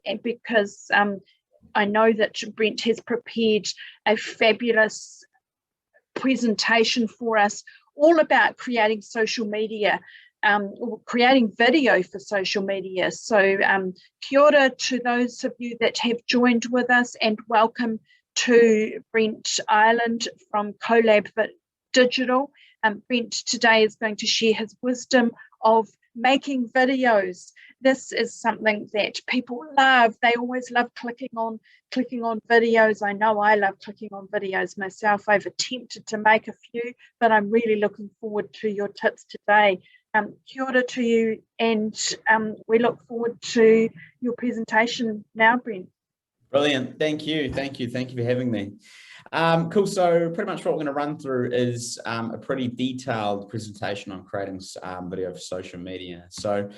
and because I know that Brent has prepared a fabulous presentation for us all about creating social media, or creating video for social media. So kia ora to those of you that have joined with us, and welcome to Brent Ireland from Collab Digital. Brent today is going to share his wisdom of making videos. This is something that people love. They always love clicking on videos. I know I love clicking on videos myself. I've attempted to make a few, but I'm really looking forward to your tips today. Kia ora to you, and we look forward to your presentation now, Brent. Brilliant. Thank you for having me. Cool. So pretty much what we're going to run through is a pretty detailed presentation on creating video for social media. So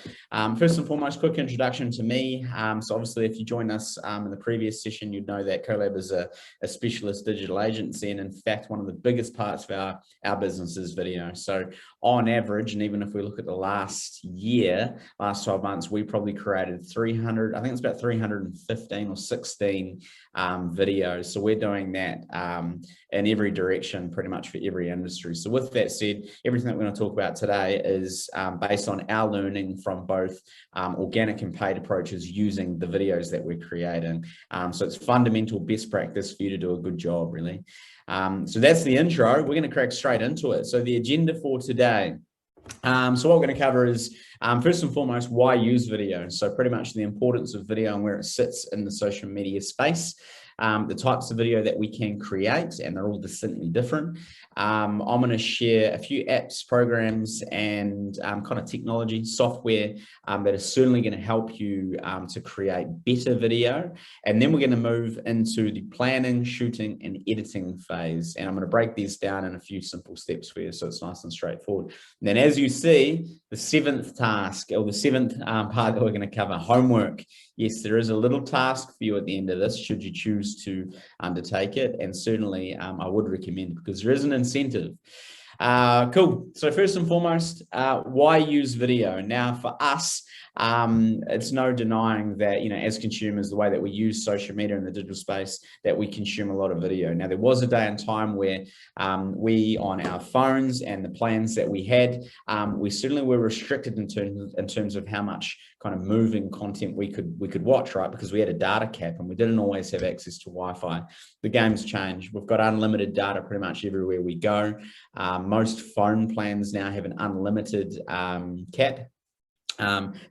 first and foremost, quick introduction to me. So obviously, if you joined us in the previous session, you'd know that Collab is a specialist digital agency, and in fact, one of the biggest parts of our business is video. So on average, and even if we look at the last 12 months, we probably created 300, I think it's about 315 or 16 videos. So we're doing that in every direction, pretty much for every industry. So with that said, everything that we're going to talk about today is based on our learning from both organic and paid approaches using the videos that we're creating. So it's fundamental best practice for you to do a good job, really. So that's the intro. We're going to crack straight into it. So the agenda for today. So what we're going to cover is, first and foremost, why use video? So pretty much the importance of video and where it sits in the social media space. The types of video that we can create, and they're all distinctly different. I'm going to share a few apps, programs, and kind of technology, software that is certainly going to help you to create better video. And then we're going to move into the planning, shooting, and editing phase. And I'm going to break these down in a few simple steps for you, so it's nice and straightforward. And then as you see, the seventh task, or the seventh part that we're going to cover, homework. Yes, there is a little task for you at the end of this, should you choose to undertake it. And certainly I would recommend, because there is an incentive. Cool. So first and foremost, why use video? Now for us, it's no denying that, you know, as consumers, the way that we use social media in the digital space, that we consume a lot of video. Now, there was a day and time where we, on our phones and the plans that we had, we certainly were restricted in terms of how much kind of moving content we could watch, right? Because we had a data cap and we didn't always have access to Wi-Fi. The game's changed. We've got unlimited data pretty much everywhere we go. Most phone plans now have an unlimited cap.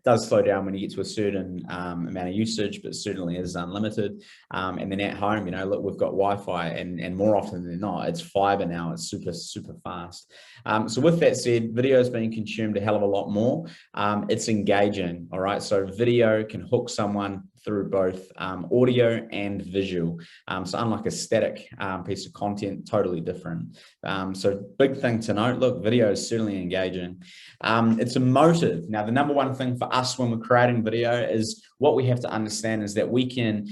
Does slow down when you get to a certain amount of usage, but certainly is unlimited. And then at home, you know, look, we've got Wi-Fi, and more often than not, it's fiber now. It's super fast. So with that said, video is being consumed a hell of a lot more. It's engaging, all right? So video can hook someone through both audio and visual. So unlike a static piece of content, totally different. So big thing to note, look, video is certainly engaging. It's emotive. Now, the number one thing for us when we're creating video is what we have to understand is that we can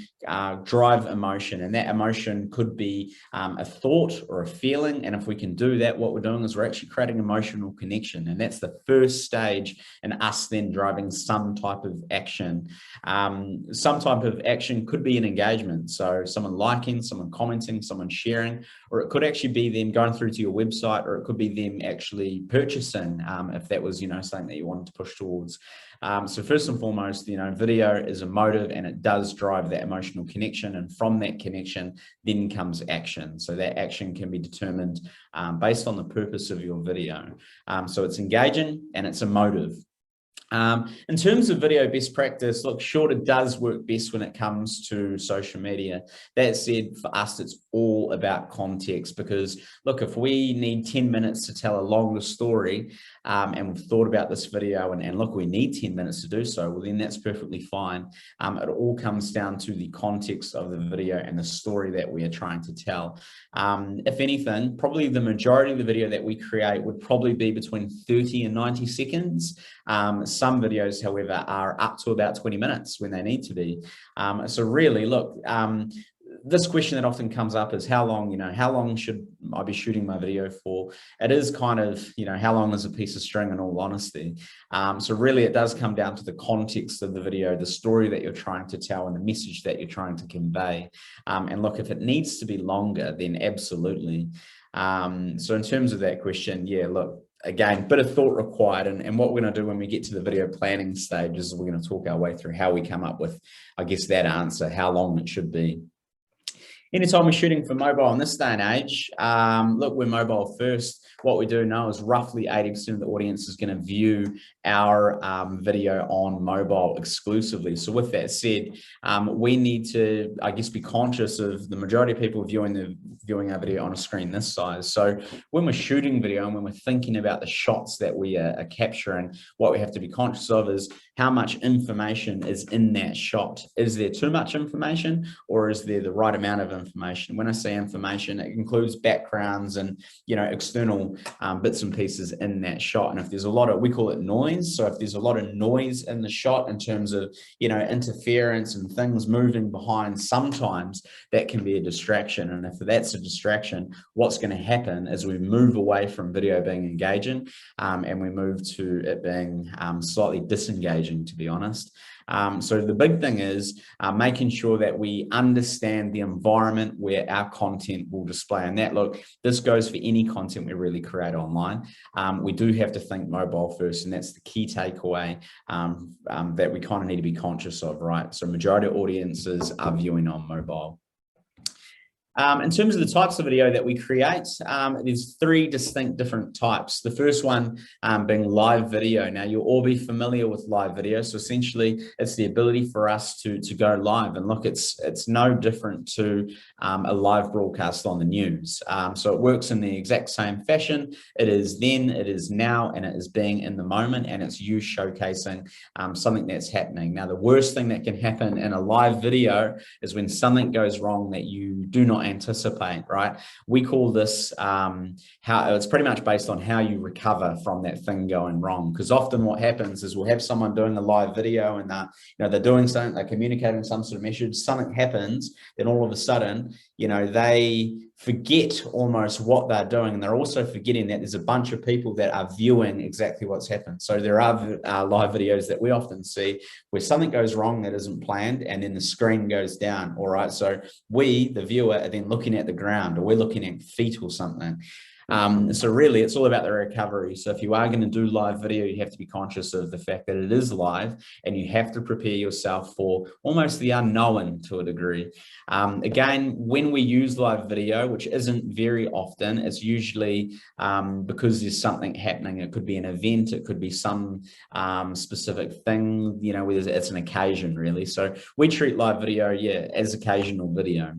drive emotion, and that emotion could be a thought or a feeling. And if we can do that, what we're doing is we're actually creating emotional connection. And that's the first stage in us then driving some type of action. Some type of action could be an engagement. So someone liking, someone commenting, someone sharing, or it could actually be them going through to your website, or it could be them actually purchasing, if that was, you know, something that you wanted to push towards. So first and foremost, you know, video is emotive, and it does drive that emotional connection. And from that connection, then comes action. So that action can be determined based on the purpose of your video. So it's engaging and it's emotive. In terms of video best practice, look, shorter does work best when it comes to social media. That said, for us, it's all about context, because look, if we need 10 minutes to tell a longer story, and we've thought about this video and look, we need 10 minutes to do so, well, then that's perfectly fine. It all comes down to the context of the video and the story that we are trying to tell. If anything, probably the majority of the video that we create would probably be between 30 and 90 seconds. Some videos, however, are up to about 20 minutes when they need to be. So really, look, this question that often comes up is how long should I be shooting my video for? It is kind of, how long is a piece of string, in all honesty? So really it does come down to the context of the video, the story that you're trying to tell and the message that you're trying to convey. And look, if it needs to be longer, then absolutely. So in terms of that question, yeah, look, again, bit of thought required. And what we're going to do when we get to the video planning stage is we're going to talk our way through how we come up with, I guess, that answer, how long it should be. Anytime we're shooting for mobile in this day and age, look, we're mobile first. What we do know is roughly 80% of the audience is going to view our video on mobile exclusively. So with that said, we need to, I guess, be conscious of the majority of people viewing our video on a screen this size. So when we're shooting video and when we're thinking about the shots that we are capturing, what we have to be conscious of is how much information is in that shot. Is there too much information, or is there the right amount of information? When I say information, it includes backgrounds and external bits and pieces in that shot. And if there's a lot of, we call it noise. So if there's a lot of noise in the shot in terms of interference and things moving behind, sometimes that can be a distraction. And if that's a distraction, what's going to happen is we move away from video being engaging and we move to it being slightly disengaging, to be honest. So the big thing is making sure that we understand the environment where our content will display. And that, look, this goes for any content we really create online. We do have to think mobile first, and that's the key takeaway that we kind of need to be conscious of, right? So majority of audiences are viewing on mobile. In terms of the types of video that we create, there's three distinct different types. The first one being live video. Now, you'll all be familiar with live video. So essentially, it's the ability for us to go live. And look, it's no different to a live broadcast on the news. So it works in the exact same fashion. It is then, it is now, and it is being in the moment, and it's you showcasing something that's happening. Now, the worst thing that can happen in a live video is when something goes wrong that you do not anticipate, right? We call this how it's pretty much based on how you recover from that thing going wrong. Because often what happens is we'll have someone doing a live video and they're doing something, they're communicating some sort of message, something happens, then all of a sudden, they forget almost what they're doing, and they're also forgetting that there's a bunch of people that are viewing exactly what's happened. So there are live videos that we often see where something goes wrong that isn't planned, and then the screen goes down. All right, so we, the viewer, are then looking at the ground, or we're looking at feet or something. So really, it's all about the recovery. So if you are going to do live video, you have to be conscious of the fact that it is live, and you have to prepare yourself for almost the unknown to a degree. Again, when we use live video, which isn't very often, it's usually because there's something happening. It could be an event, it could be some specific thing, where it's an occasion, really. So we treat live video, as occasional video.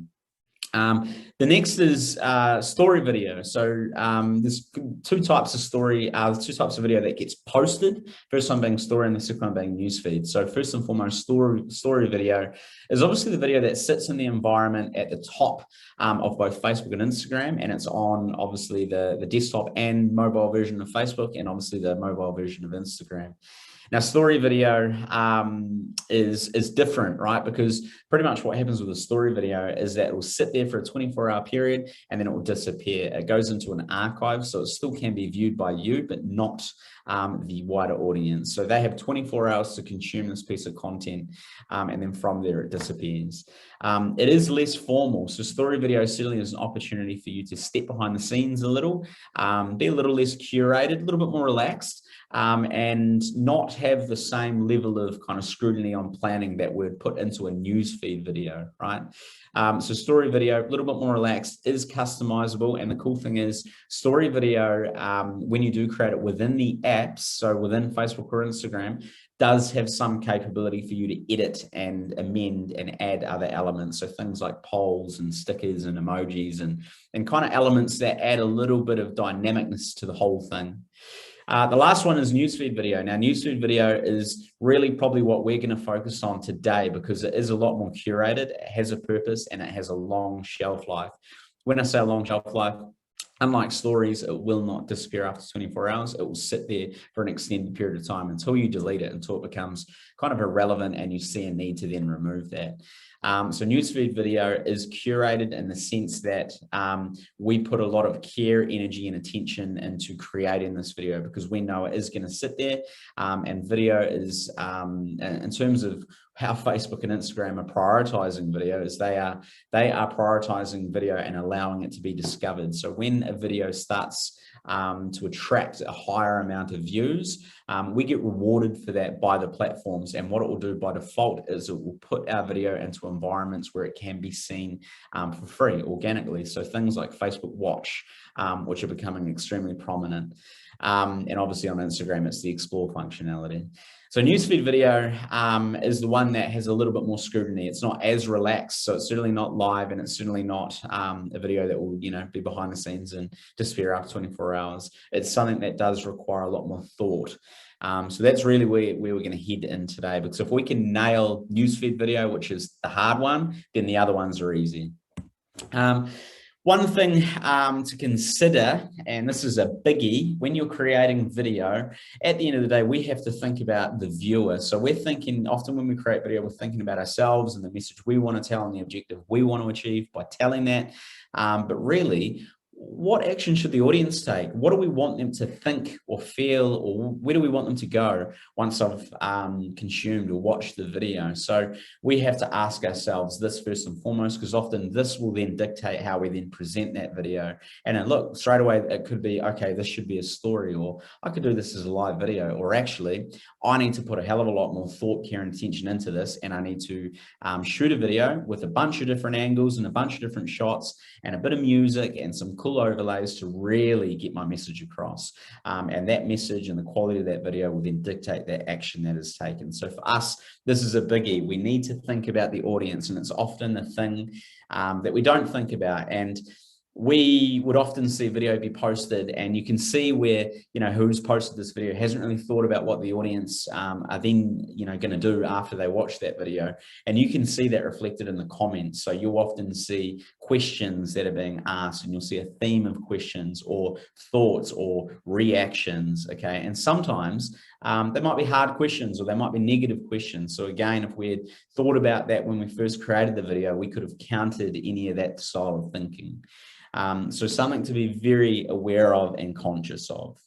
The next is story video. So there's two types of video that gets posted. First one being story, and the second one being newsfeed. So first and foremost, story video is obviously the video that sits in the environment at the top of both Facebook and Instagram, and it's on obviously the desktop and mobile version of Facebook, and obviously the mobile version of Instagram. Now, story video is different, right? Because pretty much what happens with a story video is that it will sit there for a 24-hour period, and then it will disappear. It goes into an archive, so it still can be viewed by you, but not the wider audience. So they have 24 hours to consume this piece of content, and then from there it disappears. It is less formal. So story video certainly is an opportunity for you to step behind the scenes a little, be a little less curated, a little bit more relaxed, and not have the same level of kind of scrutiny on planning that would put into a newsfeed video, right? So story video, a little bit more relaxed, is customizable. And the cool thing is story video, when you do create it within the apps, so within Facebook or Instagram, does have some capability for you to edit and amend and add other elements. So things like polls and stickers and emojis and kind of elements that add a little bit of dynamicness to the whole thing. The last one is newsfeed video. Now, newsfeed video is really probably what we're going to focus on today, because it is a lot more curated, it has a purpose, and it has a long shelf life. When I say a long shelf life, Unlike stories, it will not disappear after 24 hours. It will sit there for an extended period of time until you delete it, until it becomes kind of irrelevant and you see a need to then remove that. So newsfeed video is curated in the sense that we put a lot of care, energy, and attention into creating this video, because we know it is going to sit there. And video is, in terms of how Facebook and Instagram are prioritizing video, is they are prioritizing video and allowing it to be discovered. So when a video starts to attract a higher amount of views, we get rewarded for that by the platforms. And what it will do by default is it will put our video into environments where it can be seen for free, organically. So things like Facebook Watch, which are becoming extremely prominent. And obviously on Instagram, it's the explore functionality. So newsfeed video is the one that has a little bit more scrutiny. It's not as relaxed, so it's certainly not live, and it's certainly not a video that will, be behind the scenes and disappear after 24 hours. It's something that does require a lot more thought. So that's really where we're going to head in today, because if we can nail newsfeed video, which is the hard one, then the other ones are easy. One thing to consider, and this is a biggie, when you're creating video, at the end of the day, we have to think about the viewer. So we're thinking, often when we create video, we're thinking about ourselves and the message we want to tell and the objective we want to achieve by telling that. But really, what action should the audience take? What do we want them to think or feel, or where do we want them to go once I've consumed or watched the video? So we have to ask ourselves this first and foremost, because often this will then dictate how we then present that video. And then look, straight away, it could be, okay, this should be a story, or I could do this as a live video, or actually, I need to put a hell of a lot more thought, care, and attention into this, and I need to shoot a video with a bunch of different angles and a bunch of different shots and a bit of music and some cool overlays to really get my message across. And that message and the quality of that video will then dictate that action that is taken. So for us, this is a biggie. We need to think about the audience, and it's often the thing that we don't think about. And we would often see video be posted, and you can see where, who's posted this video hasn't really thought about what the audience are then, going to do after they watch that video. And you can see that reflected in the comments. So you'll often see questions that are being asked, and you'll see a theme of questions or thoughts or reactions, okay? And sometimes they might be hard questions, or they might be negative questions. So again, if we had thought about that when we first created the video, we could have countered any of that style of thinking. So something to be very aware of and conscious of.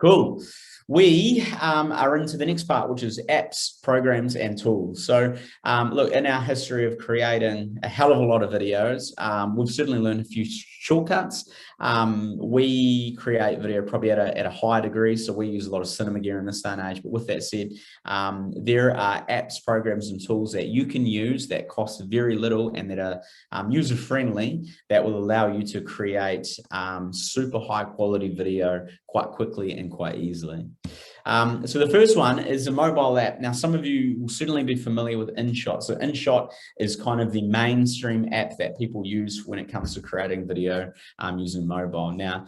Cool. We are into the next part, which is apps, programs, and tools. So look, in our history of creating a hell of a lot of videos, we've certainly learned a few shortcuts. We create video probably at a higher degree, so we use a lot of cinema gear in this day and age. But with that said, there are apps, programs, and tools that you can use that cost very little and that are user-friendly, that will allow you to create super high-quality video quite quickly and quite easily. So the first one is a mobile app. Now, some of you will certainly be familiar with InShot. So InShot is kind of the mainstream app that people use when it comes to creating video using mobile. Now,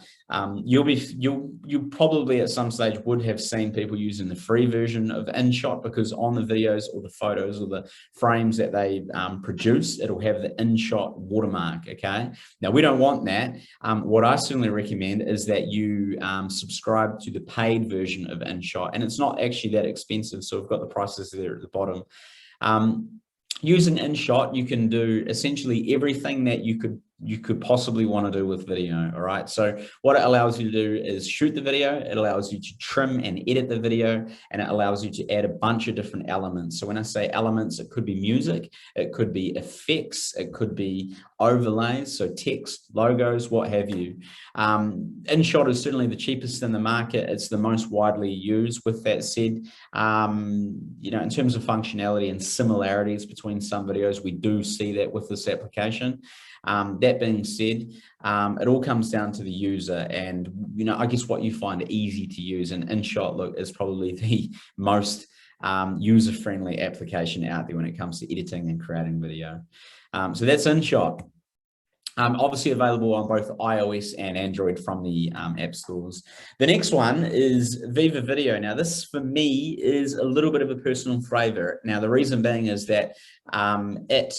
you probably at some stage would have seen people using the free version of InShot, because on the videos or the photos or the frames that they produce, it'll have the InShot watermark, okay? Now, we don't want that. What I certainly recommend is that you subscribe to the paid version of InShot. And it's not actually that expensive. So we've got the prices there at the bottom. Using InShot, you can do essentially everything that you could possibly want to do with video. All right. So what it allows you to do is shoot the video. It allows you to trim and edit the video, and it allows you to add a bunch of different elements. So when I say elements, it could be music, it could be effects, it could be overlays, so text, logos, what have you. InShot is certainly the cheapest in the market. It's the most widely used. With that said, in terms of functionality and similarities between some videos, we do see that with this application. That being said, it all comes down to the user, and I guess what you find easy to use. And InShot, look, is probably the most user-friendly application out there when it comes to editing and creating video. So that's InShot. Obviously available on both iOS and Android from the app stores. The next one is Viva Video. Now, this for me is a little bit of a personal favorite. Now, the reason being is that it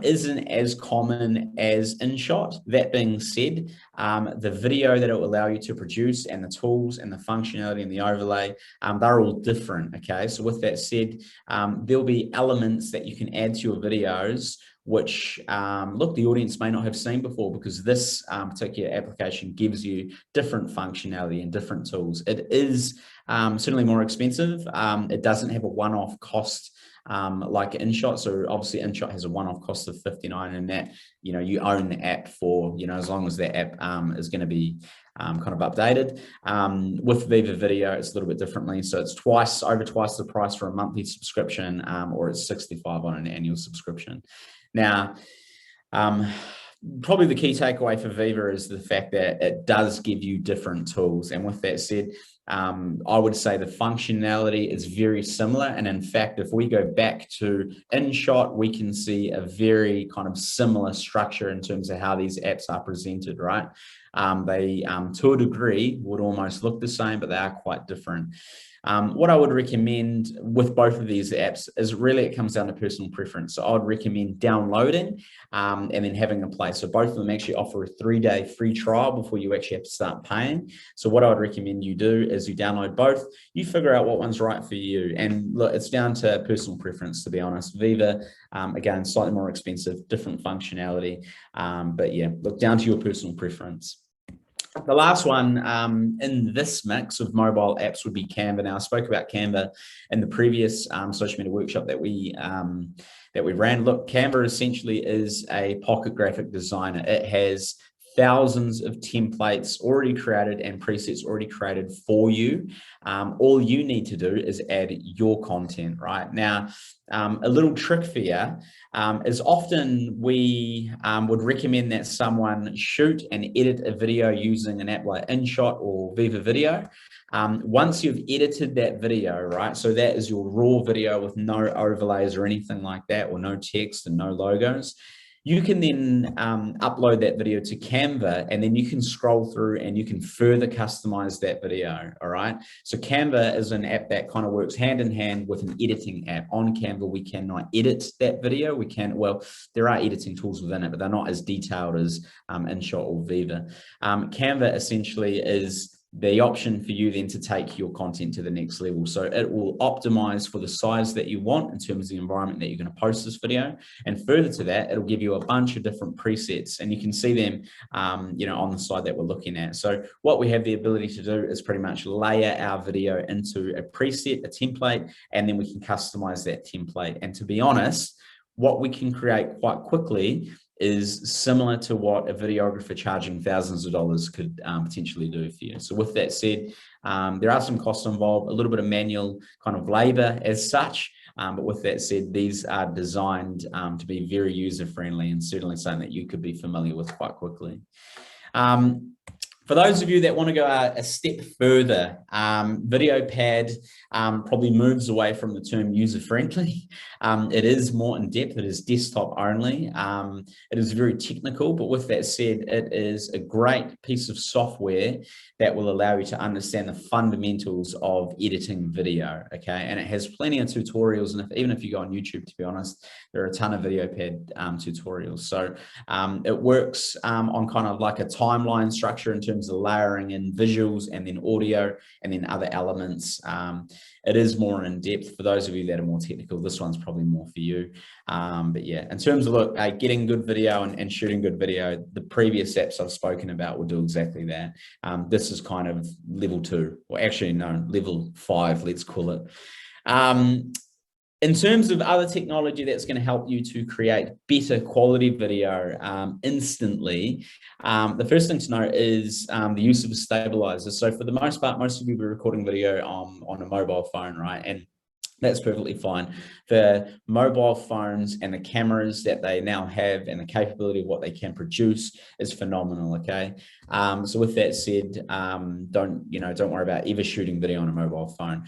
isn't as common as InShot. That being said, the video that it will allow you to produce and the tools and the functionality and the overlay, they're all different, okay? So with that said, there'll be elements that you can add to your videos which, look, the audience may not have seen before, because this particular application gives you different functionality and different tools. It is certainly more expensive. It doesn't have a one-off cost like InShot. So obviously InShot has a one-off cost of $59, and that, you know, you own the app for, you know, as long as that app is going to be kind of updated. With Viva Video, it's a little bit differently. So it's over twice the price for a monthly subscription, or it's $65 on an annual subscription. Now, probably the key takeaway for Viva is the fact that it does give you different tools. And with that said, I would say the functionality is very similar. And in fact, if we go back to InShot, we can see a very kind of similar structure in terms of how these apps are presented, right? They, to a degree, would almost look the same, but they are quite different. What I would recommend with both of these apps is really it comes down to personal preference. So I would recommend downloading and then having a play. So both of them actually offer a 3-day free trial before you actually have to start paying. So what I would recommend you do is you download both, you figure out what one's right for you. And look, it's down to personal preference, to be honest. Viva, again, slightly more expensive, different functionality. But yeah, look, down to your personal preference. The last one in this mix of mobile apps would be Canva. Now, I spoke about Canva in the previous social media workshop that we ran. Look, Canva essentially is a pocket graphic designer. It has thousands of templates already created and presets already created for you. All you need to do is add your content, right? Now, a little trick for you is often we would recommend that someone shoot and edit a video using an app like InShot or Viva Video. Once you've edited that video, right? So that is your raw video with no overlays or anything like that, or no text and no logos. You can then upload that video to Canva, and then you can scroll through and you can further customize that video, all right? So Canva is an app that kind of works hand in hand with an editing app. On Canva, we cannot edit that video. We can, well, there are editing tools within it, but they're not as detailed as InShot or Viva. Canva essentially is the option for you then to take your content to the next level. So it will optimize for the size that you want in terms of the environment that you're going to post this video. And further to that, it'll give you a bunch of different presets, and you can see them, you know, on the slide that we're looking at. So what we have the ability to do is pretty much layer our video into a preset, a template, and then we can customize that template. And to be honest, what we can create quite quickly is similar to what a videographer charging thousands of dollars could potentially do for you. So with that said, there are some costs involved, a little bit of manual kind of labor as such, but with that said, these are designed to be very user-friendly and certainly something that you could be familiar with quite quickly. For those of you that want to go a step further, VideoPad probably moves away from the term user-friendly. It is more in-depth. It is desktop only. It is very technical, but with that said, it is a great piece of software that will allow you to understand the fundamentals of editing video, okay? And it has plenty of tutorials, and even if you go on YouTube, to be honest, there are a ton of VideoPad tutorials. So it works on kind of like a timeline structure in terms of layering in visuals and then audio and then other elements. It is more in depth. For those of you that are more technical, this one's probably more for you. But yeah, in terms of look, getting good video and shooting good video, the previous apps I've spoken about will do exactly that. This is kind of level 2, or actually no, level 5, let's call it. In terms of other technology that's going to help you to create better quality video instantly, the first thing to know is the use of a stabilizer. So for the most part, most of you will be recording video on a mobile phone, right? And that's perfectly fine. The mobile phones and the cameras that they now have and the capability of what they can produce is phenomenal, okay? So with that said, don't worry about ever shooting video on a mobile phone.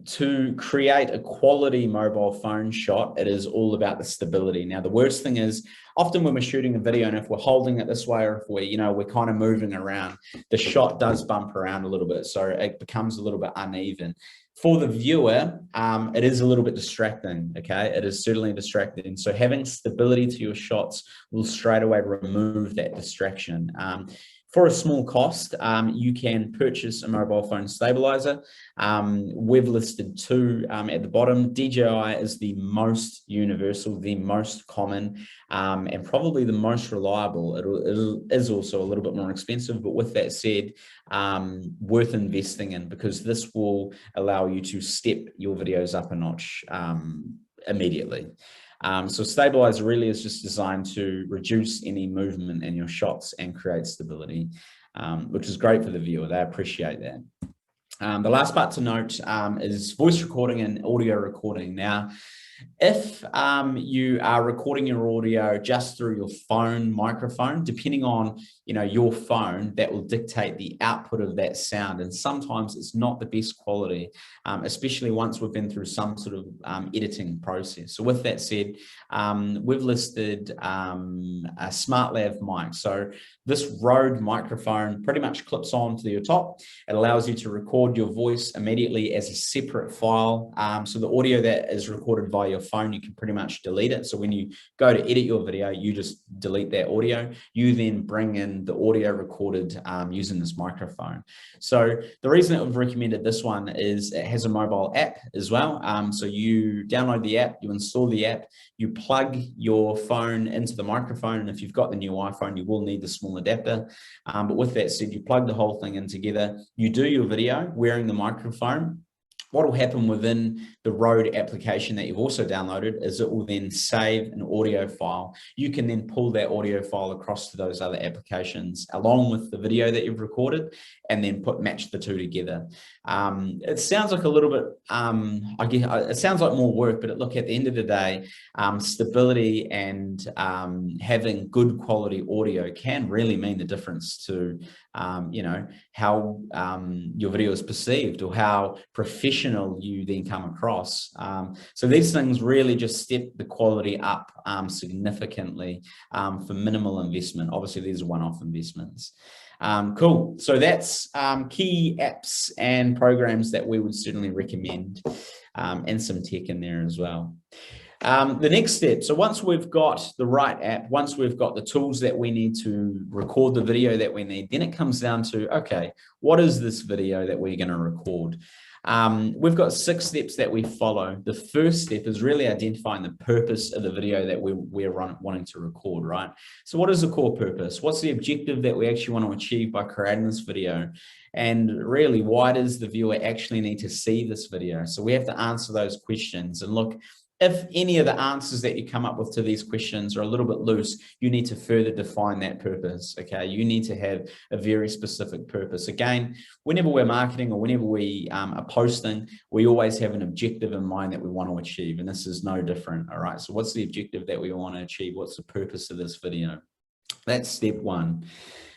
To create a quality mobile phone shot, it is all about the stability. Now, the worst thing is often when we're shooting a video, and if we're holding it this way, or if we're kind of moving around, the shot does bump around a little bit. So it becomes a little bit uneven. For the viewer, it is a little bit distracting, okay? It is certainly distracting. So having stability to your shots will straight away remove that distraction. For a small cost, you can purchase a mobile phone stabilizer. We've listed two at the bottom. DJI is the most universal, the most common, and probably the most reliable. It is also a little bit more expensive, but with that said, worth investing in, because this will allow you to step your videos up a notch immediately. So stabilizer really is just designed to reduce any movement in your shots and create stability, which is great for the viewer. They appreciate that. The last part to note is voice recording and audio recording. Now, if you are recording your audio just through your phone microphone, depending on your phone, that will dictate the output of that sound. And sometimes it's not the best quality, especially once we've been through some sort of editing process. So with that said, we've listed a SmartLav mic. So this Rode microphone pretty much clips on to your top. It allows you to record your voice immediately as a separate file. So the audio that is recorded via your phone, you can pretty much delete it. So when you go to edit your video, you just delete that audio. You then bring in the audio recorded using this microphone. So the reason that we've recommended this one is it has a mobile app as well. So you download the app, you install the app, you plug your phone into the microphone. And if you've got the new iPhone, you will need the small adapter. But with that said, you plug the whole thing in together, you do your video wearing the microphone. What will happen within the Rode application that you've also downloaded is it will then save an audio file. You can then pull that audio file across to those other applications along with the video that you've recorded and then match the two together. It sounds like a little bit, it sounds like more work, but look, at the end of the day, stability and having good quality audio can really mean the difference to how your video is perceived or how professional you then come across. So these things really just step the quality up significantly for minimal investment. Obviously, these are one-off investments. Cool. So that's key apps and programs that we would certainly recommend, and some tech in there as well. The next step, so once we've got the right app, once we've got the tools that we need to record the video that we need, then it comes down to, okay, what is this video that we're going to record? We've got 6 steps that we follow. The first step is really identifying the purpose of the video that we're wanting to record, right? So what is the core purpose? What's the objective that we actually want to achieve by creating this video? And really, why does the viewer actually need to see this video? So we have to answer those questions. And look, if any of the answers that you come up with to these questions are a little bit loose, you need to further define that purpose, okay? You need to have a very specific purpose. Again, whenever we're marketing or whenever we are posting, we always have an objective in mind that we want to achieve, and this is no different, all right? So what's the objective that we want to achieve? What's the purpose of this video? That's step 1.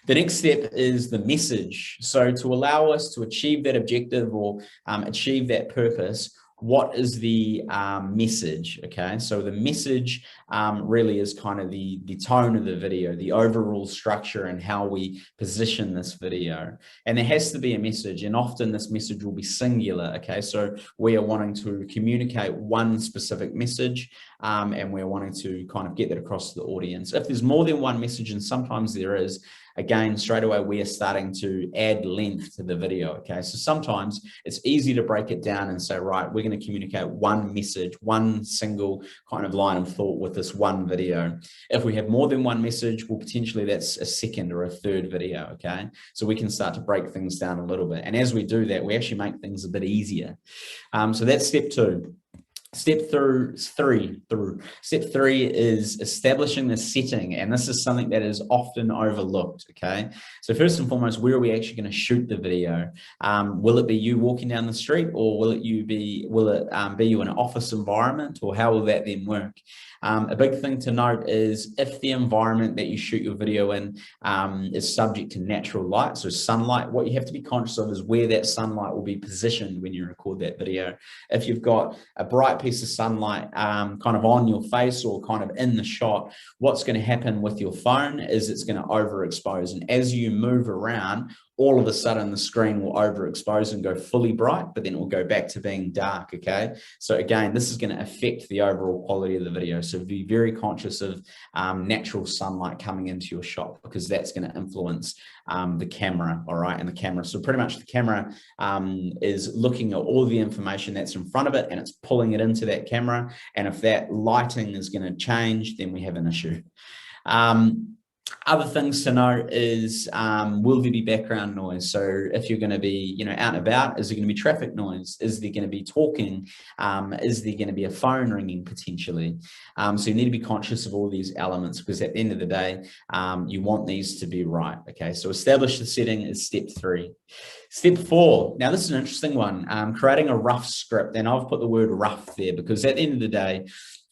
The next step is the message. So to allow us to achieve that objective or achieve that purpose, what is the message? Okay, so the message really is kind of the tone of the video, the overall structure and how we position this video. And there has to be a message, and often this message will be singular. Okay, so we are wanting to communicate one specific message, and we're wanting to kind of get that across to the audience. If there's more than one message, and sometimes there is, again, straight away, we are starting to add length to the video, okay? So sometimes it's easy to break it down and say, right, we're going to communicate one message, one single kind of line of thought with this one video. If we have more than one message, well, potentially that's a second or a third video, okay? So we can start to break things down a little bit. And as we do that, we actually make things a bit easier. So that's step 2. Step 3 is establishing the setting, and this is something that is often overlooked. Okay, so first and foremost, where are we actually going to shoot the video? Will it be you walking down the street, or will it be you in an office environment, or how will that then work? A big thing to note is if the environment that you shoot your video in is subject to natural light, so sunlight, what you have to be conscious of is where that sunlight will be positioned when you record that video. If you've got a bright piece of sunlight kind of on your face or kind of in the shot, what's going to happen with your phone is it's going to overexpose. And as you move around, all of a sudden the screen will overexpose and go fully bright, but then it will go back to being dark, okay? So again, this is going to affect the overall quality of the video. So be very conscious of natural sunlight coming into your shot, because that's going to influence the camera, all right, and the camera. So pretty much the camera is looking at all the information that's in front of it, and it's pulling it into that camera. And if that lighting is going to change, then we have an issue. Other things to note is, will there be background noise? So if you're going to be, out and about, is there going to be traffic noise? Is there going to be talking? Is there going to be a phone ringing potentially? So you need to be conscious of all these elements, because at the end of the day, you want these to be right. Okay, so establish the setting is step 3. Step 4. Now, this is an interesting one. Creating a rough script, and I've put the word rough there because at the end of the day,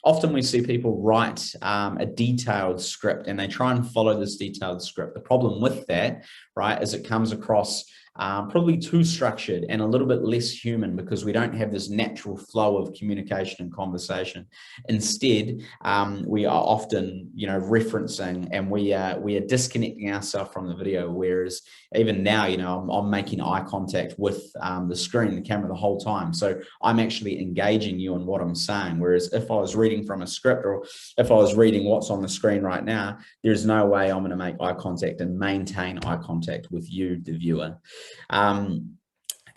often we see people write a detailed script and they try and follow this detailed script. The problem with that, right, is it comes across probably too structured and a little bit less human, because we don't have this natural flow of communication and conversation. Instead, we are often, referencing, and we are disconnecting ourselves from the video. Whereas even now, I'm making eye contact with the screen, the camera, the whole time. So I'm actually engaging you in what I'm saying. Whereas if I was reading from a script, or if I was reading what's on the screen right now, there's no way I'm going to make eye contact and maintain eye contact with you, the viewer.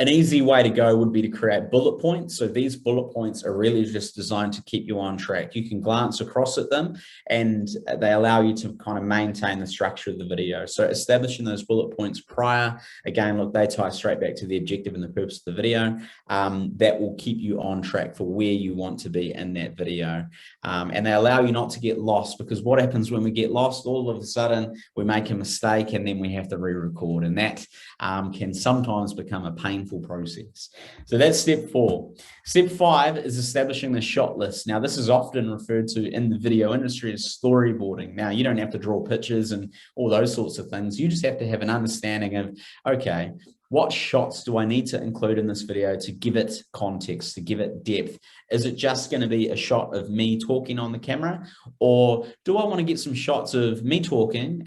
An easy way to go would be to create bullet points. So these bullet points are really just designed to keep you on track. You can glance across at them and they allow you to kind of maintain the structure of the video. So establishing those bullet points prior, again, look, they tie straight back to the objective and the purpose of the video. That will keep you on track for where you want to be in that video. And they allow you not to get lost, because what happens when we get lost, all of a sudden we make a mistake and then we have to re-record, and that can sometimes become a painful process. So that's step 4. Step 5 is establishing the shot list. Now, this is often referred to in the video industry as storyboarding. Now, you don't have to draw pictures and all those sorts of things. You just have to have an understanding of, okay, what shots do I need to include in this video to give it context, to give it depth? Is it just going to be a shot of me talking on the camera? Or do I want to get some shots of me talking,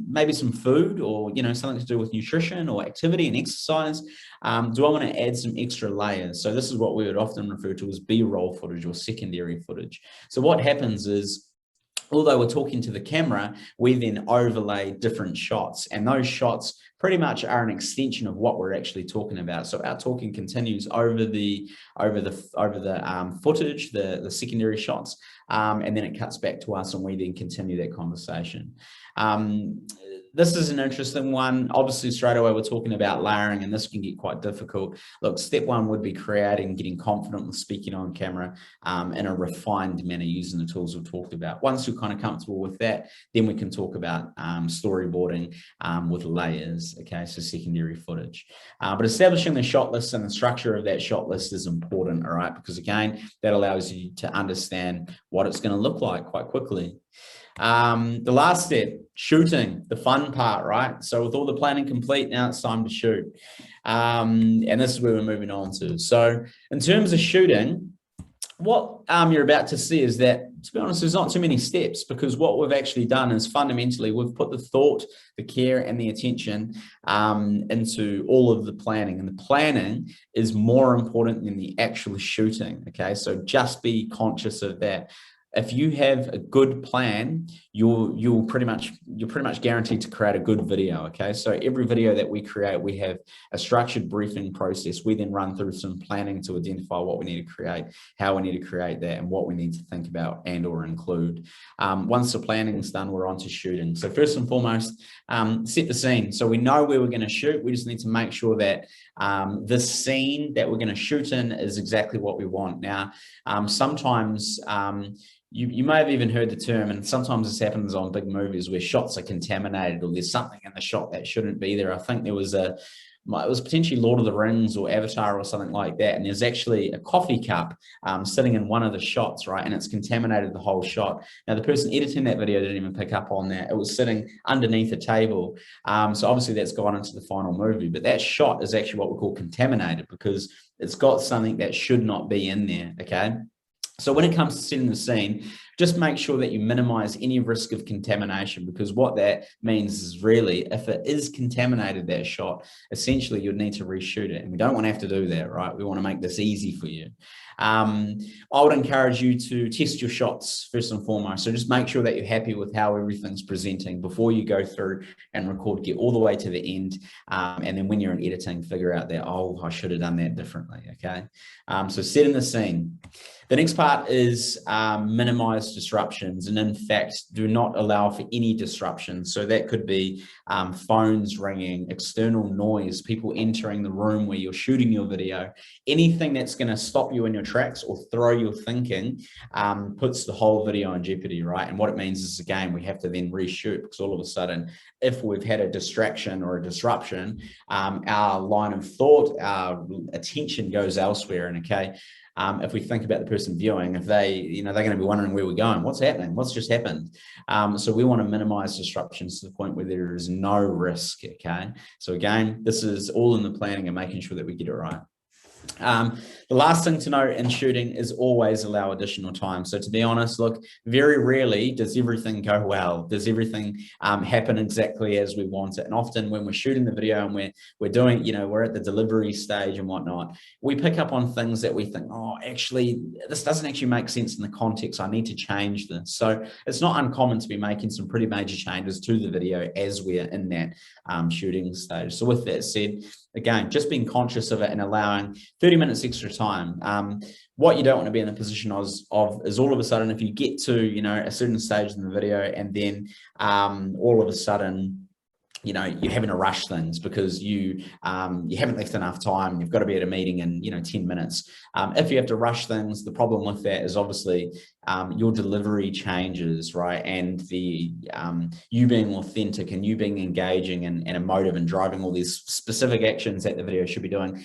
maybe some food, or, something to do with nutrition or activity and exercise? Do I want to add some extra layers? So this is what we would often refer to as B-roll footage or secondary footage. So what happens is, although we're talking to the camera, we then overlay different shots, and those shots pretty much are an extension of what we're actually talking about. So our talking continues over the footage, the secondary shots, and then it cuts back to us, and we then continue that conversation. This is an interesting one. Obviously, straight away, we're talking about layering, and this can get quite difficult. Look, step 1 would be getting confident with speaking on camera in a refined manner using the tools we've talked about. Once you're kind of comfortable with that, then we can talk about storyboarding with layers, okay, so secondary footage. But establishing the shot list and the structure of that shot list is important, all right, because again, that allows you to understand what it's going to look like quite quickly. The last step, shooting, the fun part, right? So with all the planning complete, now it's time to shoot. And this is where we're moving on to. So in terms of shooting, what you're about to see is that, to be honest, there's not too many steps, because what we've actually done is fundamentally we've put the thought, the care and the attention into all of the planning, and the planning is more important than the actual shooting. Okay, so just be conscious of that. If you have a good plan, you're pretty much guaranteed to create a good video. Okay, so every video that we create, we have a structured briefing process. We then run through some planning to identify what we need to create, how we need to create that, and what we need to think about and or include. Once the planning is done, we're on to shooting. So first and foremost, set the scene. So we know where we're going to shoot. We just need to make sure that this scene that we're going to shoot in is exactly what we want. Now, sometimes you may have even heard the term, and sometimes this happens on big movies where shots are contaminated, or there's something in the shot that shouldn't be there. I think there was it was potentially Lord of the Rings or Avatar or something like that, and there's actually a coffee cup sitting in one of the shots, right, and it's contaminated the whole shot. Now, the person editing that video didn't even pick up on that. It was sitting underneath a table, so obviously that's gone into the final movie, but that shot is actually what we call contaminated, because it's got something that should not be in there, okay? So when it comes to setting the scene, just make sure that you minimize any risk of contamination, because what that means is really, if it is contaminated, that shot, essentially you'd need to reshoot it. And we don't want to have to do that, right? We want to make this easy for you. I would encourage you to test your shots first and foremost. So just make sure that you're happy with how everything's presenting before you go through and record, get all the way to the end. And then when you're in editing, figure out that, oh, I should have done that differently, okay? So setting the scene. The next part is minimize disruptions, and in fact, do not allow for any disruptions. So that could be phones ringing, external noise, people entering the room where you're shooting your video. Anything that's going to stop you in your tracks or throw your thinking puts the whole video in jeopardy, right? And what it means is, again, we have to then reshoot, because all of a sudden, if we've had a distraction or a disruption, our line of thought, our attention goes elsewhere. And okay, if we think about the person viewing, if they, they're going to be wondering where we're going, what's happening, what's just happened. So we want to minimize disruptions to the point where there is no risk. Okay. So again, this is all in the planning and making sure that we get it right. The last thing to note in shooting is always allow additional time. So to be honest, look, very rarely does everything go well. Does everything happen exactly as we want it? And often when we're shooting the video and we're doing, we're at the delivery stage and whatnot, we pick up on things that we think, oh, actually, this doesn't actually make sense in the context. I need to change this. So it's not uncommon to be making some pretty major changes to the video as we're in that shooting stage. So with that said, again, just being conscious of it and allowing 30 minutes extra time. What you don't want to be in the position of is all of a sudden, if you get to, a certain stage in the video and then all of a sudden, you're having to rush things because you haven't left enough time. You've got to be at a meeting in 10 minutes. If you have to rush things, the problem with that is obviously your delivery changes, right? And the you being authentic and you being engaging and emotive and driving all these specific actions that the video should be doing,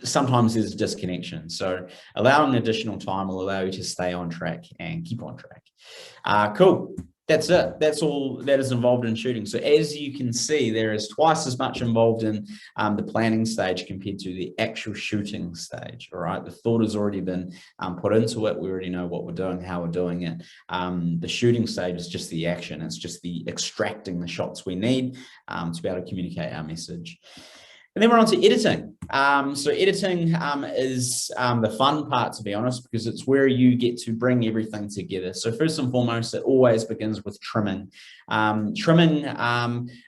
sometimes there's a disconnection. So allowing additional time will allow you to stay on track and keep on track. Cool. That's it. That's all that is involved in shooting. So as you can see, there is twice as much involved in the planning stage compared to the actual shooting stage. All right. The thought has already been put into it. We already know what we're doing, how we're doing it. The shooting stage is just the action. It's just the extracting the shots we need to be able to communicate our message. And then we're on to editing. So editing is the fun part, to be honest, because it's where you get to bring everything together. So first and foremost, it always begins with trimming. Trimming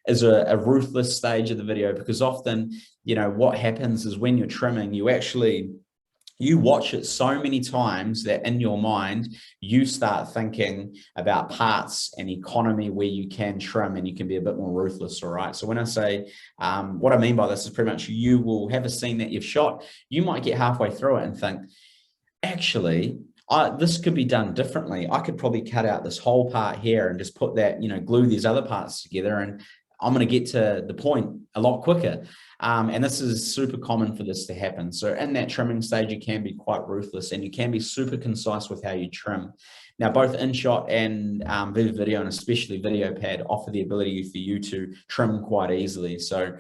is a ruthless stage of the video, because often, what happens is when you're trimming, you watch it so many times that in your mind, you start thinking about parts and economy where you can trim and you can be a bit more ruthless, all right? So when I say, what I mean by this is pretty much you will have a scene that you've shot, you might get halfway through it and think, actually, this could be done differently. I could probably cut out this whole part here and just put that, glue these other parts together, and I'm going to get to the point a lot quicker. And this is super common for this to happen. So in that trimming stage, you can be quite ruthless and you can be super concise with how you trim. Now, both InShot and Vivid Video, and especially VideoPad, offer the ability for you to trim quite easily. So,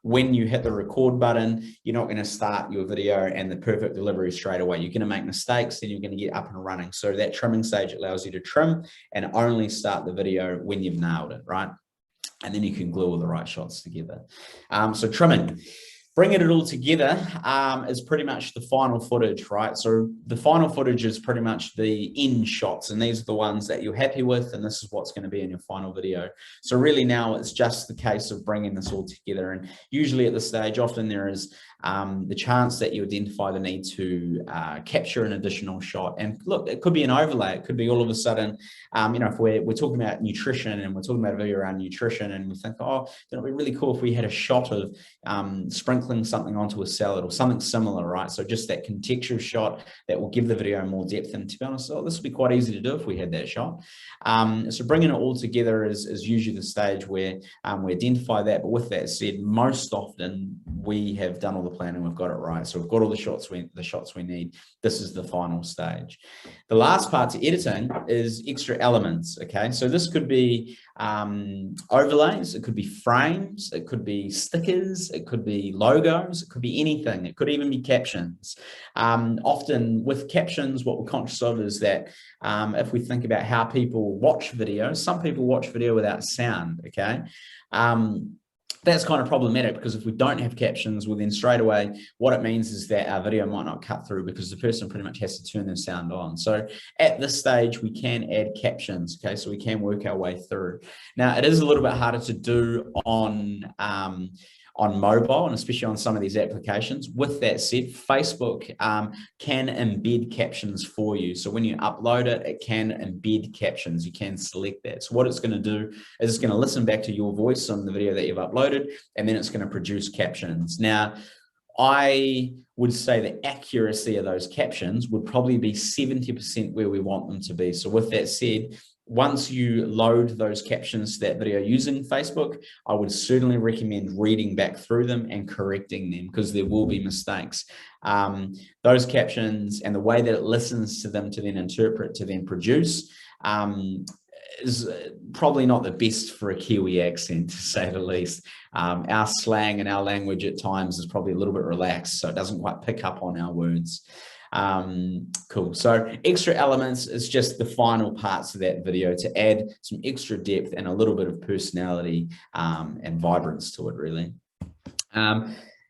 when you hit the record button, you're not going to start your video and the perfect delivery straight away. You're going to make mistakes, then you're going to get up and running. So that trimming stage allows you to trim and only start the video when you've nailed it, right? And then you can glue all the right shots together. So trimming, bringing it all together is pretty much the final footage, right? So the final footage is pretty much the end shots, and these are the ones that you're happy with, and this is what's going to be in your final video. So really now it's just the case of bringing this all together. And usually at this stage, often there is the chance that you identify the need to capture an additional shot. And look, it could be an overlay. It could be all of a sudden, if we're talking about nutrition and we're talking about a video around nutrition, and we think, oh, it'd be really cool if we had a shot of sprinkling something onto a salad or something similar, right? So just that contextual shot that will give the video more depth. And to be honest, this would be quite easy to do if we had that shot. So bringing it all together is usually the stage where we identify that. But with that said, most often we have done all the color planning, we've got it right. So we've got all the shots we need. This is the final stage. The last part to editing is extra elements. Okay, so this could be overlays, it could be frames, it could be stickers, it could be logos, it could be anything. It could even be captions. Often with captions, what we're conscious of is that if we think about how people watch video, some people watch video without sound. Okay. That's kind of problematic, because if we don't have captions, well, then straight away, what it means is that our video might not cut through, because the person pretty much has to turn their sound on. So at this stage, we can add captions. Okay, so we can work our way through. Now, it is a little bit harder to do on mobile, and especially on some of these applications. With that said, Facebook can embed captions for you. So when you upload it, it can embed captions. You can select that. So what it's going to do is it's going to listen back to your voice on the video that you've uploaded, and then it's going to produce captions. Now, I would say the accuracy of those captions would probably be 70% where we want them to be. So with that said, once you load those captions to that video using Facebook, I would certainly recommend reading back through them and correcting them, because there will be mistakes. Those captions and the way that it listens to them to then interpret, to then produce, is probably not the best for a Kiwi accent, to say the least. Our slang and our language at times is probably a little bit relaxed, so it doesn't quite pick up on our words. Cool. So extra elements is just the final parts of that video to add some extra depth and a little bit of personality and vibrance to it, really.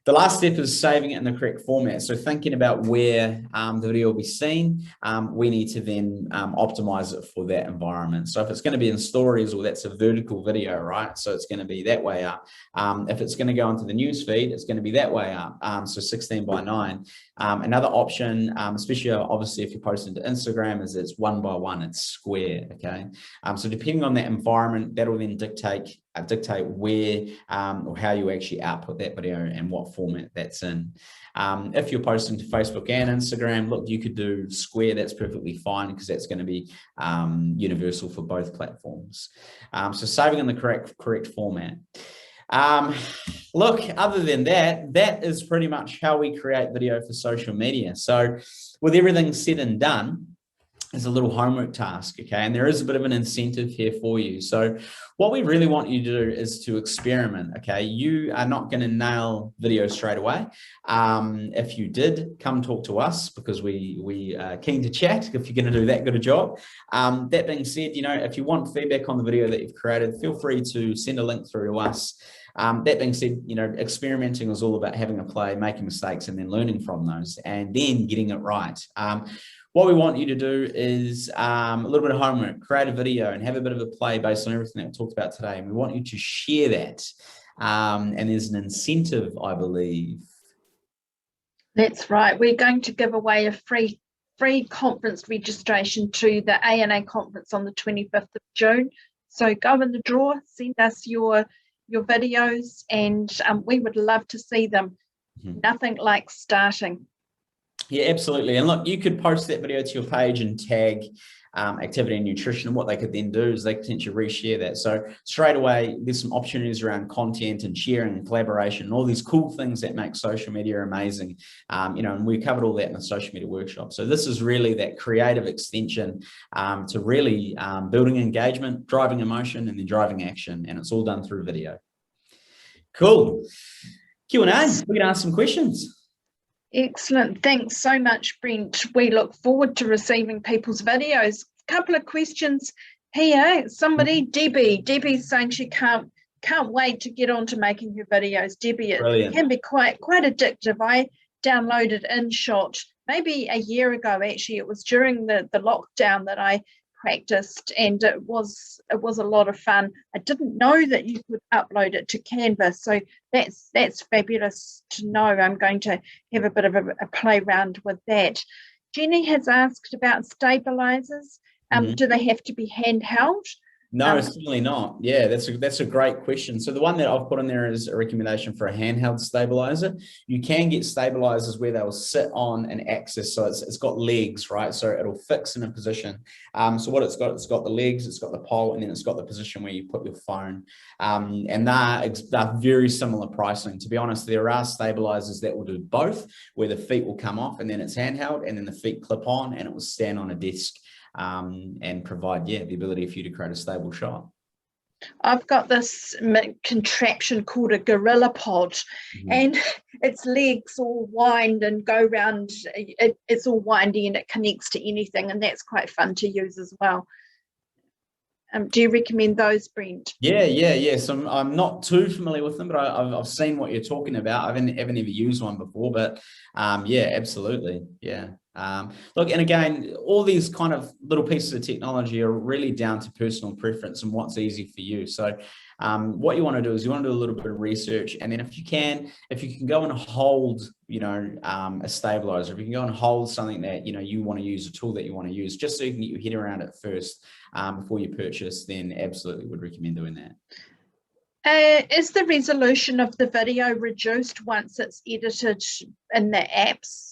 The last step is saving it in the correct format. So thinking about where the video will be seen, we need to then optimize it for that environment. So if it's going to be in stories, well, that's a vertical video, right? So it's going to be that way up. If it's going to go into the news feed, it's going to be that way up. So 16:9. Another option, especially obviously if you're posting to Instagram, is it's 1:1, it's square. Okay. So depending on that environment, that will then dictate where or how you actually output that video and what format that's in. If you're posting to Facebook and Instagram, look, you could do square. That's perfectly fine, because that's going to be universal for both platforms. So saving in the correct format. Look, other than that, that is pretty much how we create video for social media. So with everything said and done, is a little homework task, okay? And there is a bit of an incentive here for you. So what we really want you to do is to experiment, okay? You are not going to nail video straight away. If you did, come talk to us, because we are keen to chat if you're going to do that good a job. That being said, you know, if you want feedback on the video that you've created, feel free to send a link through to us. That being said, you know, experimenting is all about having a play, making mistakes, and then learning from those, and then getting it right. What we want you to do is a little bit of homework, create a video and have a bit of a play based on everything that we talked about today. And we want you to share that. And there's an incentive, I believe. That's right. We're going to give away a free conference registration to the ANA conference on the 25th of June. So go in the draw, send us your videos, and we would love to see them. Mm-hmm. Nothing like starting. Yeah, absolutely. And look, you could post that video to your page and tag Activity and Nutrition. And what they could then do is they could potentially reshare that. So straight away, there's some opportunities around content and sharing and collaboration and all these cool things that make social media amazing. You know, and we covered all that in the social media workshop. So this is really that creative extension to really building engagement, driving emotion, and then driving action. And it's all done through video. Cool. Q&A, we can ask some questions. Excellent. Thanks so much, Brent. We look forward to receiving people's videos. A couple of questions here. Somebody, Debbie's saying she can't wait to get on to making her videos. Debbie, it can be quite addictive. I downloaded InShot maybe a year ago. Actually, it was during the lockdown that I practiced, and it was a lot of fun. I didn't know that you could upload it to Canva, so that's fabulous to know. I'm going to have a bit of a play around with that. Jenny has asked about stabilizers. Do they have to be handheld? No, certainly not. Yeah, that's a great question. So the one that I've put in there is a recommendation for a handheld stabilizer. You can get stabilizers where they'll sit on an axis, so it's got legs, right? So it'll fix in a position. So what it's got the legs, it's got the pole, and then it's got the position where you put your phone. And they're very similar pricing. To be honest, there are stabilizers that will do both, where the feet will come off and then it's handheld, and then the feet clip on and it will stand on a desk. And provide, the ability for you to create a stable shot. I've got this contraption called a gorilla pod, and its legs all wind and go round. It's all windy and it connects to anything, and that's quite fun to use as well. Do you recommend those, Brent? Yeah. So I'm not too familiar with them, but I've seen what you're talking about. I haven't ever used one before, but yeah, absolutely. Yeah. Look, and again, all these kind of little pieces of technology are really down to personal preference and what's easy for you. So what you want to do is you want to do a little bit of research, and then if you can go and hold, a stabilizer, if you can go and hold something that, you want to use, a tool that you want to use, just so you can get your head around it first before you purchase, then absolutely would recommend doing that. Is the resolution of the video reduced once it's edited in the apps?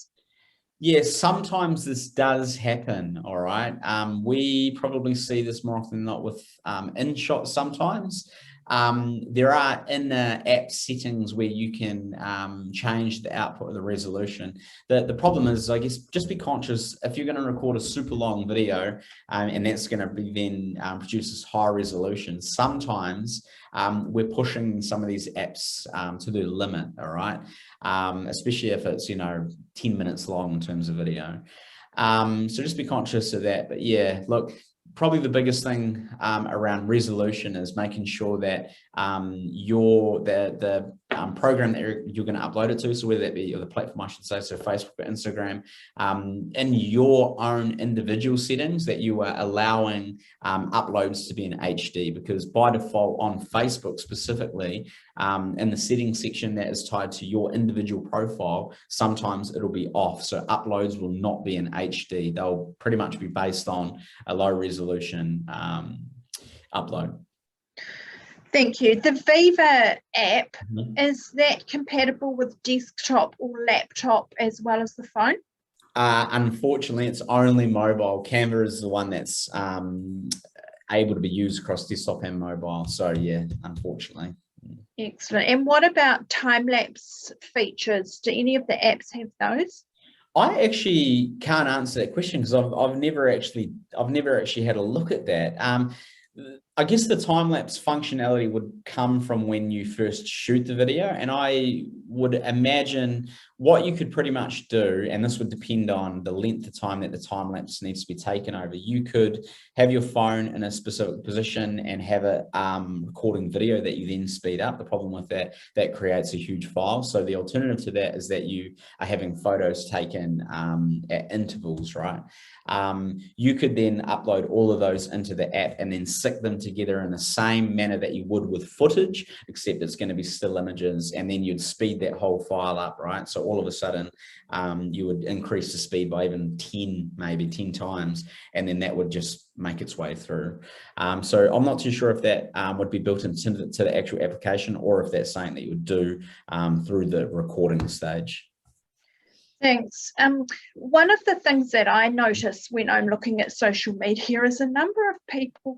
Yes, sometimes this does happen, all right. We probably see this more often than not with InShot sometimes. There are in the app settings where you can change the output of the resolution. The problem is, I guess, just be conscious if you're going to record a super long video and that's going to be then produce this high resolution. Sometimes we're pushing some of these apps to the limit, all right? Especially if it's 10 minutes long in terms of video. So just be conscious of that. But yeah, look, probably the biggest thing around resolution is making sure that the program that you're going to upload it to, so whether that be, or the platform I should say, so Facebook or Instagram, in your own individual settings, that you are allowing uploads to be in HD, because by default on Facebook specifically, in the settings section that is tied to your individual profile, sometimes it'll be off. So uploads will not be in HD. They'll pretty much be based on a low resolution upload. Thank you. The Viva app, is that compatible with desktop or laptop as well as the phone? Unfortunately, it's only mobile. Canva is the one that's able to be used across desktop and mobile. So yeah, unfortunately. Excellent. And what about time-lapse features? Do any of the apps have those? I actually can't answer that question because I've never actually had a look at that. I guess the time-lapse functionality would come from when you first shoot the video, and I would imagine what you could pretty much do, and this would depend on the length of time that the time-lapse needs to be taken over. You could have your phone in a specific position and have it recording video that you then speed up. The problem with that creates a huge file. So the alternative to that is that you are having photos taken at intervals, right? You could then upload all of those into the app and then sync them together in the same manner that you would with footage, except it's going to be still images, and then you'd speed that whole file up, right? So all of a sudden you would increase the speed by even maybe 10 times, and then that would just make its way through. So I'm not too sure if that would be built into the actual application, or if that's something that you would do through the recording stage. Thanks. One of the things that I notice when I'm looking at social media is a number of people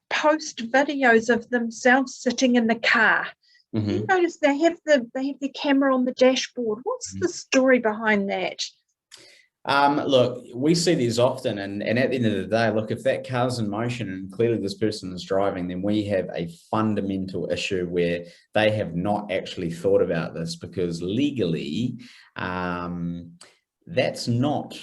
post videos of themselves sitting in the car. You notice they have the camera on the dashboard. What's the story behind that? Look, we see these often, and at the end of the day, look, if that car's in motion and clearly this person is driving, then we have a fundamental issue where they have not actually thought about this, because legally, that's not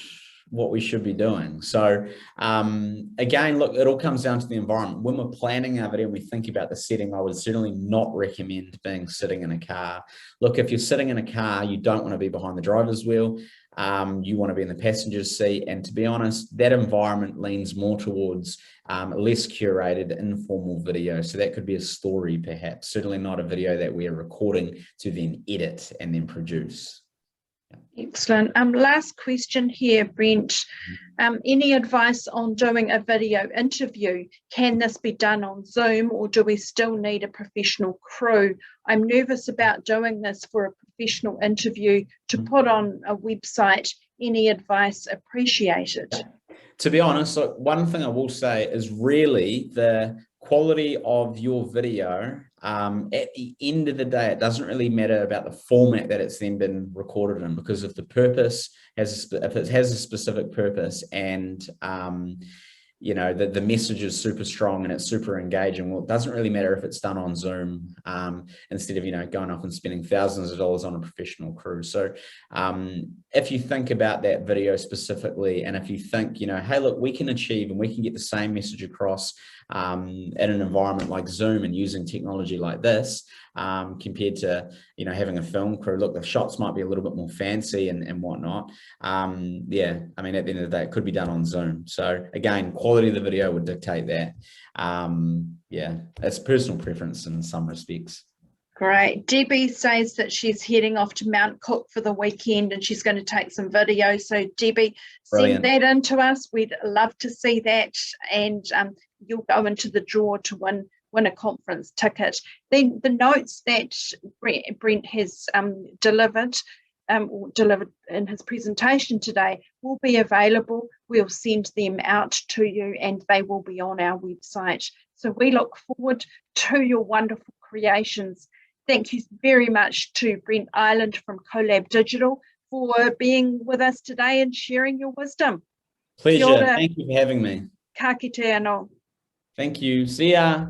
what we should be doing. So again, look, it all comes down to the environment. When we're planning our video and we think about the setting, I would certainly not recommend being sitting in a car. Look, if you're sitting in a car, you don't want to be behind the driver's wheel. You want to be in the passenger's seat. And to be honest, that environment leans more towards less curated, informal video. So that could be a story, perhaps, certainly not a video that we're recording to then edit and then produce. Excellent. Last question here, Brent. Any advice on doing a video interview? Can this be done on Zoom, or do we still need a professional crew? I'm nervous about doing this for a professional interview to put on a website. Any advice appreciated? To be honest, look, one thing I will say is really the quality of your video. At the end of the day, it doesn't really matter about the format that it's then been recorded in, because if the purpose if it has a specific purpose and you know, the message is super strong and it's super engaging, well, it doesn't really matter if it's done on Zoom instead of, you know, going off and spending thousands of dollars on a professional crew. So if you think about that video specifically, and if you think, you know, hey, look, we can achieve and we can get the same message across in an environment like Zoom and using technology like this, compared to, you know, having a film crew. Look, the shots might be a little bit more fancy and whatnot. Yeah, I mean, at the end of the day, it could be done on Zoom. So again, quality of the video would dictate that. Yeah, it's personal preference in some respects. Great. Debbie says that she's heading off to Mount Cook for the weekend and she's going to take some videos. So Debbie, Brilliant. send that in to us. We'd love to see that, and you'll go into the draw to win a conference ticket. Then the notes that Brent has delivered in his presentation today will be available. We'll send them out to you and they will be on our website. So we look forward to your wonderful creations. Thank you very much to Brent Ireland from Colab Digital for being with us today and sharing your wisdom. Pleasure. Thank you for having me. Ka kite anō. Thank you. See ya.